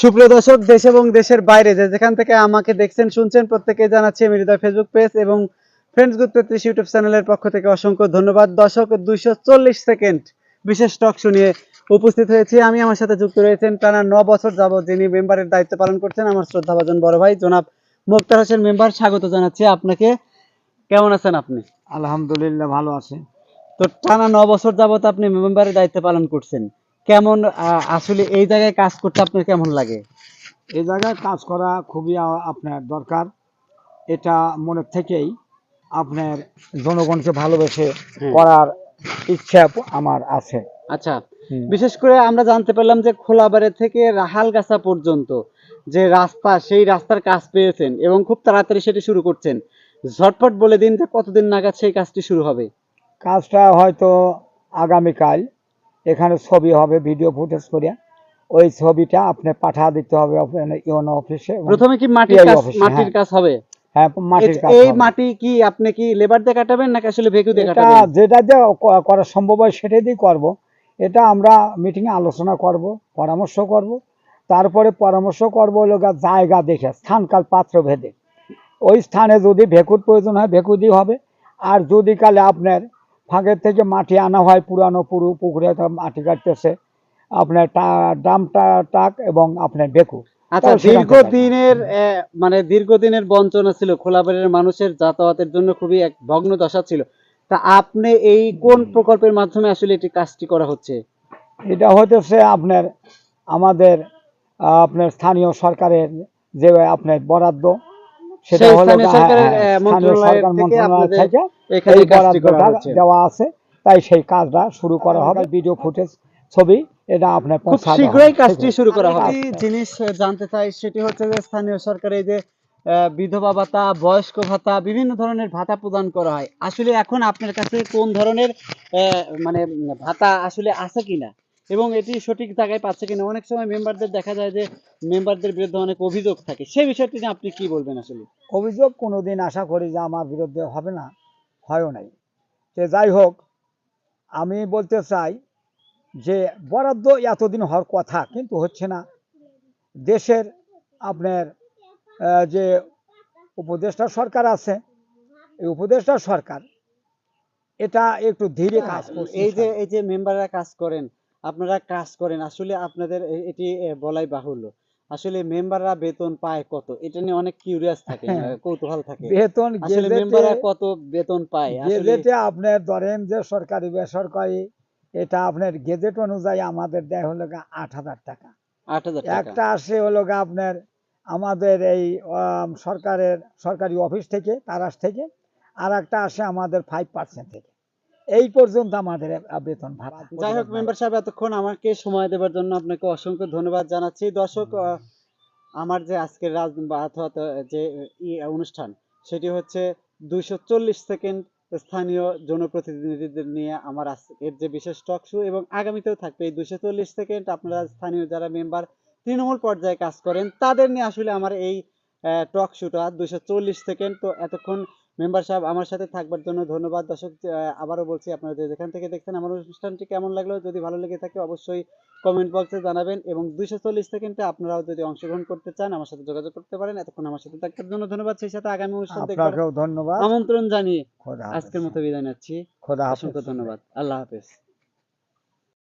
সুপ্রিয় দর্শক, দেশ এবং দেশের বাইরে যে যেখান থেকে আমাকে দেখছেন শুনছেন প্রত্যেকে জানাচ্ছি আমি হৃদয় ফেসবুক পেজ এবং ফ্রেন্ডস গ্রুপ 33 ইউটিউব চ্যানেলের পক্ষ থেকে অসংখ্য ধন্যবাদ। দর্শক, 240 সেকেন্ড বিশেষ টক শুনিয়ে উপস্থিত হয়েছি আমি। আমার সাথে যুক্ত রয়েছেন টানা 9 বছর যাবত যিনি মেম্বারের দায়িত্ব পালন করছেন, আমার শ্রদ্ধাভাজন বড় ভাই জনাব মোক্তার হোসেন মেম্বার। স্বাগত জানাচ্ছি আপনাকে। কেমন আছেন আপনি? আলহামদুলিল্লাহ ভালো আছে। তো টানা 9 বছর যাবত আপনি মেম্বারের দায়িত্ব পালন করছেন, কেমন আসলে এই জায়গায় কাজ করতে আপনার কেমন লাগে? এই জায়গায় কাজ করা খুবই আপনার দরকার। এটা মনের থেকেই আপনার জনগণকে ভালোবেসে করার ইচ্ছা আমার আছে। আচ্ছা, বিশেষ করে আমরা জানতে পারলাম যে খোলাবাড়ি থেকে রাহালগাছা পর্যন্ত যে রাস্তা, সেই রাস্তার কাজ পেয়েছেন এবং খুব তাড়াতাড়ি সেটি শুরু করছেন। ঝটপট বলে দিন যে কতদিন নাগাদ সেই কাজটি শুরু হবে? কাজটা হয়তো আগামীকাল এখানে ছবি হবে, ভিডিও ফুটেজ করে ওই ছবিটা আপনি পাঠা দিতে হবে ইউনো অফিসে। প্রথমে কি মাটির কাজ হবে? হ্যাঁ, মাটির কাজ এই হবে। মাটি কি আপনি কি লেবার দিয়ে কাটাবেন নাকি আসলে ভেকু দিয়ে এটা কাটাবেন? যেটা দিয়ে করা সম্ভব হয় সেটাই দিয়ে করব। এটা আমরা মিটিংয়ে আলোচনা করব, পরামর্শ করব। তারপরে পরামর্শ করব হলো জায়গা দেখে, স্থানকাল পাত্র ভেদে ওই স্থানে যদি ভেকুর প্রয়োজন হয় ভেকু দিয়ে হবে। আর যদি কালে আপনার ফাঁকের থেকে মাটি আনা হয়, পুরানো পুকুরে মাটি কাটতেছে আপনার ড্রামটা টাক এবং আপনার ভেকু। আচ্ছা, দীর্ঘদিনের দীর্ঘদিনের বঞ্চনা ছিল, খোলাবাড়ির মানুষের যাতায়াতের জন্য খুবই এক ভগ্ন দশা ছিল। তা আপনি এই কোন প্রকল্পের মাধ্যমে আসলে এটি কাজটি করা হচ্ছে? এটা হতেছে আপনার আমাদের আপনার স্থানীয় সরকারের যে আপনার বরাদ্দ, সেটা সেই হলো স্থানীয় সরকারের স্থানীয় সরকার থেকে মন্ত্রণালয় আপনাদের থেকে এখানে এই কাজটি করা বরাদ্দটা হচ্ছে। দেওয়া আছে। তাই সেই কাজটা শুরু করা হবে, ভিডিও ফুটেজ ছবি এটা আপনার খুব শীঘ্রই কাজটি শুরু করা হবে। জিনিস জানতে চাই সেটি হচ্ছে যে স্থানীয় সরকার এই যে বিধবা ভাতা, বয়স্ক ভাতা, বিভিন্ন ধরনের ভাতা প্রদান করা হয়। আসলে এখন আপনার কাছে কোন ধরনের ভাতা আসলে আছে কিনা এবং এটি সঠিক জায়গায় পাচ্ছে কিনা? অনেক সময় মেম্বারদের দেখা যায় যে মেম্বারদের বিরুদ্ধে অনেক অভিযোগ থাকে, সেই বিষয়টি নিয়ে আপনি কি বলবেন? আসলে অভিযোগ কোনোদিন আশা করি যে আমার বিরুদ্ধে হবে না, হয়ও নাই। যে যাই হোক, আমি বলতে চাই যে বরাদ্দ এতদিন হওয়ার কথা কিন্তু হচ্ছে না। দেশের আপনার যে উপদেষ্টা সরকার আছে, এই উপদেষ্টা সরকার এটা একটু ধীরে কাজ করছে। এই যে মেম্বাররা কাজ করেন, আপনারা কাজ করেন, আসলে আপনাদের এটি বলাই বাহুল্য। আসলে মেম্বাররা বেতন পায় কত? এটা নিয়ে অনেক কিউরিয়াস থাকে, কৌতূহল থাকে। বেতন আসলে মেম্বাররা কত বেতন পায়? আসলে গেজেটে আপনার ধরেন যে সরকারি বেসরকারি, এটা আপনার গেজেট অনুযায়ী আমাদের দেয় হলো 8,000 টাকা। 8,000 টাকা। একটা আসে হলো আপনার আমাদের এই সরকারের সরকারি অফিস থেকে, তারাস থেকে। আর একটা আসে আমাদের 5% থেকে। এই পর্যন্ত আমাদের বেতন ভাতা। যাই হোক মেম্বার সাহেব, এতক্ষণ আমাকে সময় দেওয়ার জন্য আপনাকে অসংখ্য ধন্যবাদ জানাচ্ছি। দর্শক, আমার যে আজকের যে অনুষ্ঠান, সেটি হচ্ছে 240 সেকেন্ড স্থানীয় জনপ্রতিনিধিদের নিয়ে আমার আজকের যে বিশেষ টক শো, এবং আগামীতেও থাকবে এই 240 সেকেন্ড। আপনারা স্থানীয় যারা মেম্বার তৃণমূল পর্যায়ে কাজ করেন তাদের নিয়ে আসলে আমার এই টক শোটা 240 সেকেন্ড। তো এতক্ষণ মেম্বার সাহেব আমার সাথে থাকবার জন্য ধন্যবাদ। দর্শক, আবারও বলছি, আপনারা যেখান থেকে দেখছেন আমার অনুষ্ঠানটি কেমন লাগলো, যদি ভালো লেগে থাকে অবশ্যই কমেন্ট বক্সে জানাবেন, এবং 240 সেকেন্ডে আপনারাও যদি অংশগ্রহণ করতে চান আমার সাথে যোগাযোগ করতে পারেন। এতক্ষণ আমার সাথে থাকার জন্য ধন্যবাদ। সেই সাথে আগামী অনুষ্ঠান দেখবার ধন্যবাদ, আমন্ত্রণ জানিয়ে খোদা আজকের মতো বিদায় নিচ্ছি। অসংখ্য ধন্যবাদ। আল্লাহ হাফেজ।